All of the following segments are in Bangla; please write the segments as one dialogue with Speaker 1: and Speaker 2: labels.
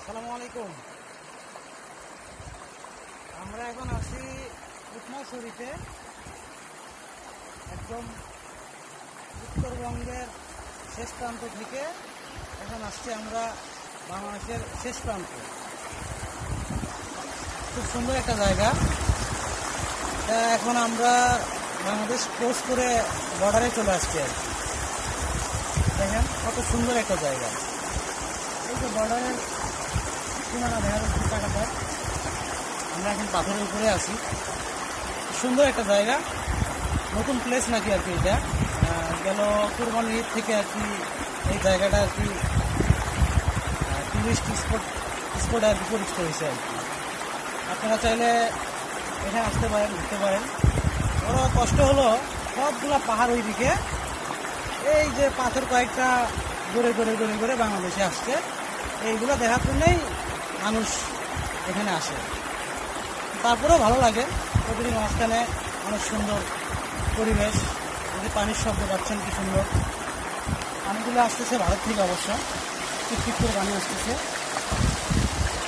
Speaker 1: আসসালামু আলাইকুম। আমরা এখন আছি উৎমাশরীতে, একদম উত্তরবঙ্গের শেষ প্রান্ত থেকে এখন আসছি আমরা বাংলাদেশের শেষ প্রান্তে। খুব সুন্দর একটা জায়গা। এখন আমরা বাংলাদেশ ক্রস করে বর্ডারে চলে আসছি। দেখেন কত সুন্দর একটা জায়গা। এই যে বর্ডারের সীমানা দেখা যাচ্ছে টাকাটার। আমরা এখন পাথরের উপরে আছি। সুন্দর একটা জায়গা, নতুন প্লেস নাকি আর কি। এটা গেল কুরবানি ঈদ থেকে আর কি এই জায়গাটা আর কি টুরিস্ট স্পট আর কি পরিচিত হয়েছে আর কি। আপনারা চাইলে এখানে আসতে পারেন, ঘুরতে পারেন। বড় কষ্ট হলো সবগুলা পাহাড় ওই দিকে, এই যে পাথর কয়েকটা গড়ে গড়ে গড়ে গড়ে বাংলাদেশে আসছে। এইগুলো দেখার জন্যই মানুষ এখানে আসে। তারপরেও ভালো লাগে, প্রতিদিন মাঝখানে অনেক সুন্দর পরিবেশ। যদি পানির শব্দ পাচ্ছেন কি সুন্দর, পানিগুলো আসতেছে ভারত থেকে, অবশ্য টিপ করে পানি আসতেছে।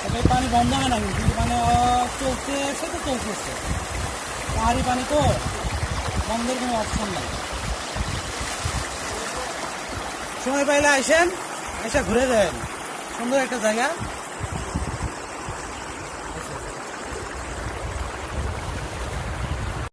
Speaker 1: তবে পানি বন্ধ হয় না, কিন্তু পানি চলতেছে তো চলতেছে। পাহাড়ি পানি তো, বন্ধের কোনো অপশন নাই। সময় পাইলে আসেন, এসে ঘুরে যান। সুন্দর একটা জায়গা।